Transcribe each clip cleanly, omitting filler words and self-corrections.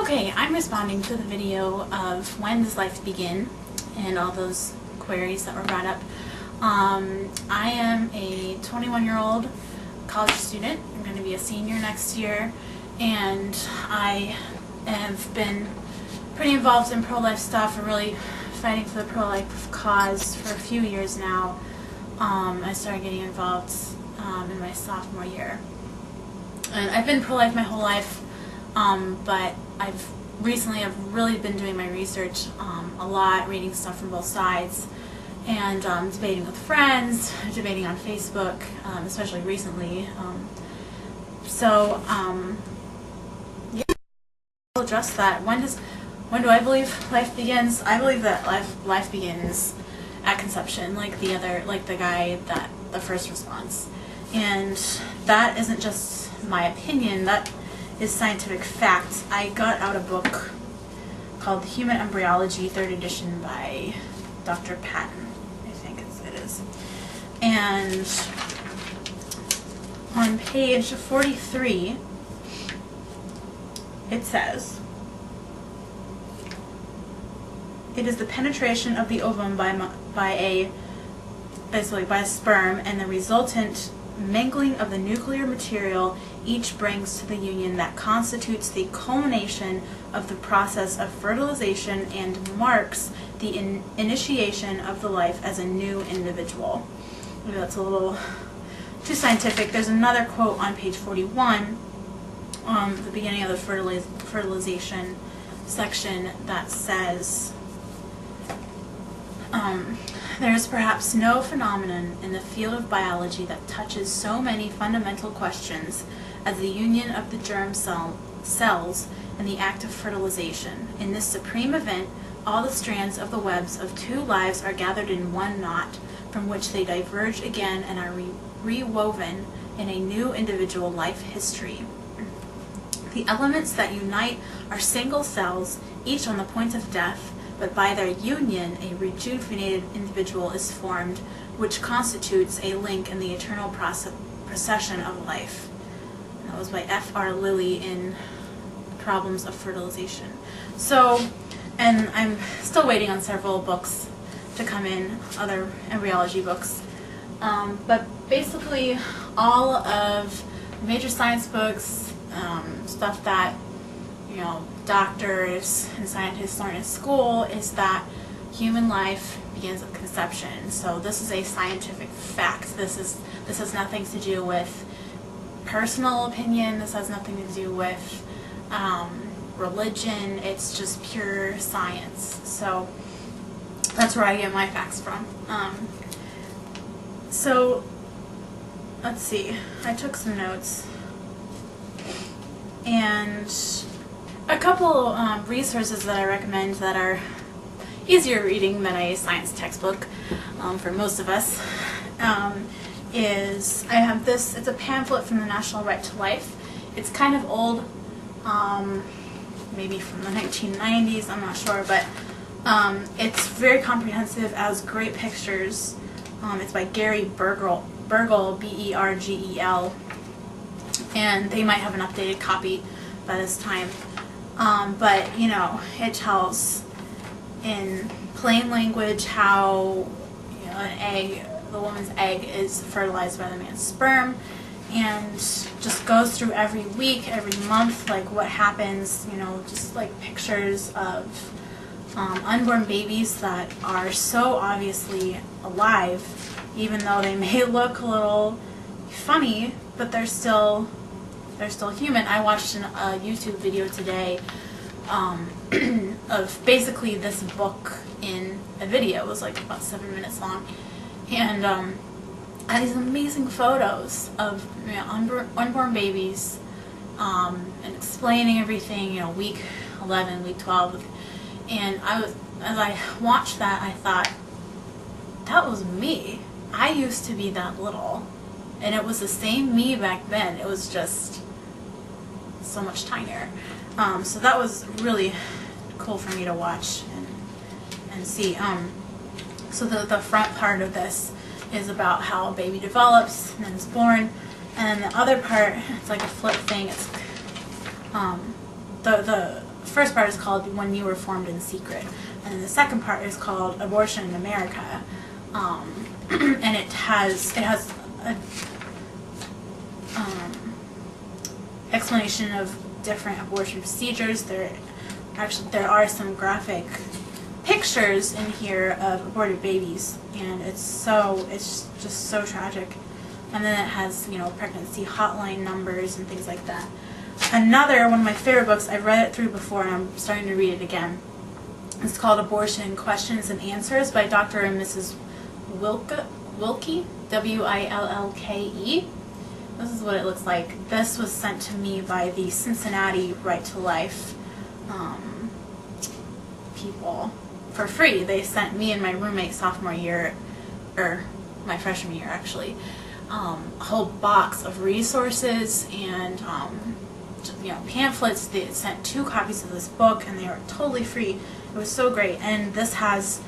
Okay, I'm responding to the video of when does life begin and all those queries that were brought up. I am a 21-year-old college student. I'm going to be a senior next year, and I have been pretty involved in pro-life stuff and really fighting for the pro-life cause for a few years now. I started getting involved in my sophomore year. And I've been pro-life my whole life, but I've really been doing my research a lot, reading stuff from both sides, and debating with friends, debating on Facebook, especially recently. Yeah, I'll address that. When do I believe life begins? I believe that life begins at conception, like the guy that the first response. And that isn't just my opinion, that is scientific fact. I got out a book called The Human Embryology, 3rd edition by Dr. Patton, I think it is. And on page 43, it says, "It is the penetration of the ovum by a sperm and the resultant mingling of the nuclear material each brings to the union that constitutes the culmination of the process of fertilization and marks the initiation of the life as a new individual." Maybe that's a little too scientific. There's another quote on page 41, the beginning of the fertilization section, that says, "There is perhaps no phenomenon in the field of biology that touches so many fundamental questions as the union of the germ cells and the act of fertilization. In this supreme event, all the strands of the webs of two lives are gathered in one knot, from which they diverge again and are rewoven in a new individual life history. The elements that unite are single cells, each on the point of death, but by their union a rejuvenated individual is formed, which constitutes a link in the eternal procession of life." And that was by F.R. Lilly in Problems of Fertilization. So, and I'm still waiting on several books to come in, other embryology books. But basically all of the major science books, stuff that doctors and scientists learn in school, is that human life begins at conception. So this is a scientific fact. This has nothing to do with personal opinion. This has nothing to do with religion. It's just pure science. So that's where I get my facts from. So let's see. I took some notes, and a couple resources that I recommend that are easier reading than a science textbook for most of us is, I have this, it's a pamphlet from the National Right to Life. It's kind of old, maybe from the 1990s, I'm not sure, but it's very comprehensive, has great pictures. It's by Gary Bergel, B-E-R-G-E-L, and they might have an updated copy by this time. But it tells in plain language how an egg, the woman's egg, is fertilized by the man's sperm, and just goes through every week, every month, like what happens, just like pictures of unborn babies that are so obviously alive, even though they may look a little funny, but they're still human. I watched a YouTube video today of basically this book in a video. It was like about 7 minutes long, and had these amazing photos of unborn babies, and explaining everything, week 11, week 12, and as I watched that, I thought, that was me. I used to be that little, and it was the same me back then. It was just so much tinier. So that was really cool for me to watch and see. So the front part of this is about how a baby develops and then is born, and then the other part, it's like a flip thing. It's the first part is called When You Were Formed in Secret, and then the second part is called Abortion in America, and it has a explanation of different abortion procedures. There are some graphic pictures in here of aborted babies, and it's just so tragic. And then it has, you know, pregnancy hotline numbers and things like that. Another one of my favorite books, I've read it through before and I'm starting to read it again. It's called Abortion Questions and Answers by Dr. and Mrs. Willke, W-I-L-L-K-E. This is what it looks like. This was sent to me by the Cincinnati Right to Life people for free. They sent me and my roommate sophomore year, or my freshman year actually, a whole box of resources and you know, pamphlets. They sent 2 copies of this book and they were totally free. It was so great. And this has,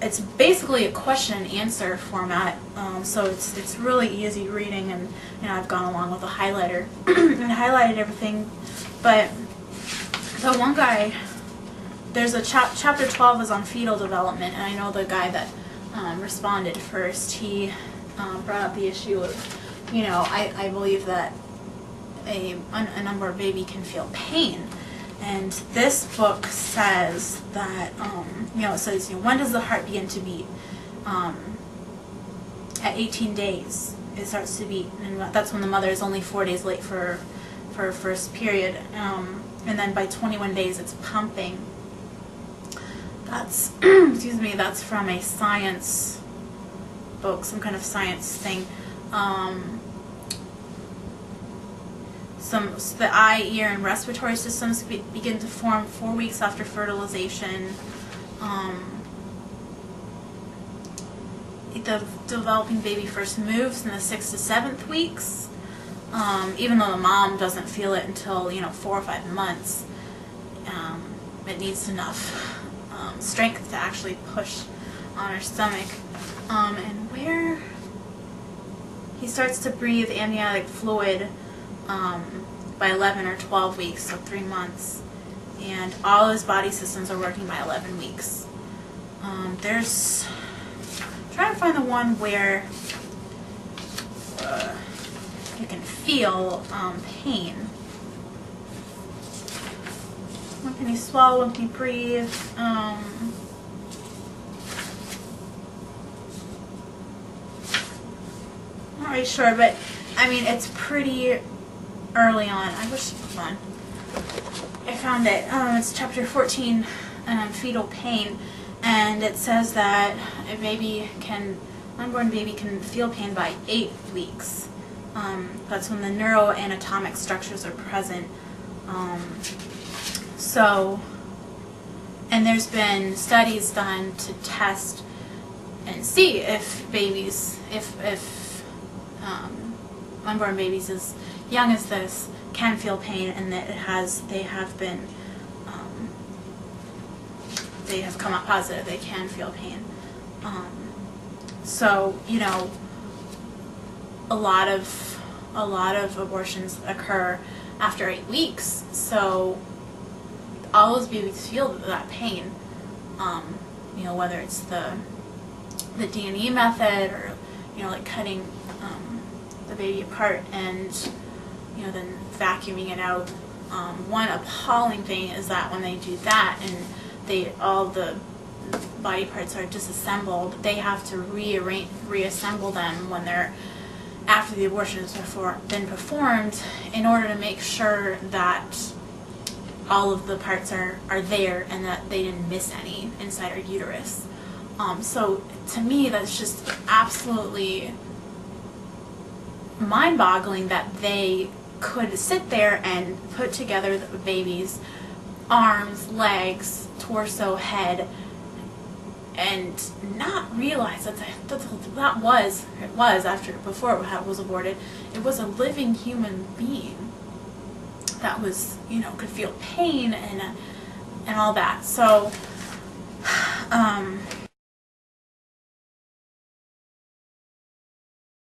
it's basically a question and answer format, so it's really easy reading, and you know, I've gone along with a highlighter and highlighted everything. But the one guy, there's a chapter 12 is on fetal development, and I know the guy that responded first, he brought up the issue of, you know, I believe that a unborn baby can feel pain. And this book says that, you know, it says, you know, when does the heart begin to beat? At 18 days it starts to beat, and that's when the mother is only 4 days late for her first period. And then by 21 days it's pumping. That's, excuse me, that's from a science book, some kind of science thing. The eye, ear, and respiratory systems begin to form 4 weeks after fertilization. The developing baby first moves in the 6th to 7th weeks, even though the mom doesn't feel it until, you know, 4 or 5 months. It needs enough strength to actually push on her stomach. And where he starts to breathe amniotic fluid by 11 or 12 weeks, so 3 months, and all his body systems are working by 11 weeks. I'm trying to find the one where you can feel pain. When can you swallow? When can you breathe? Not really sure, but I mean, it's pretty early on. I wish, hold on, I found it. It's chapter 14, fetal pain, and it says that unborn baby can feel pain by 8 weeks. That's when the neuroanatomic structures are present. And there's been studies done to test and see if unborn babies as young as this can feel pain, and that they have come up positive. They can feel pain. So, you know, a lot of abortions occur after 8 weeks. So all those babies feel that pain. You know, whether it's the D&E method, or, you know, like cutting the baby apart and, you know, then vacuuming it out. One appalling thing is that when they do that and all the body parts are disassembled, they have to reassemble them when they're after the abortion has been performed, in order to make sure that all of the parts are there and that they didn't miss any inside her uterus. So to me, that's just absolutely mind-boggling that they could sit there and put together the baby's arms, legs, torso, head, and not realize that before it was aborted, it was a living human being that was, you know, could feel pain and all that. So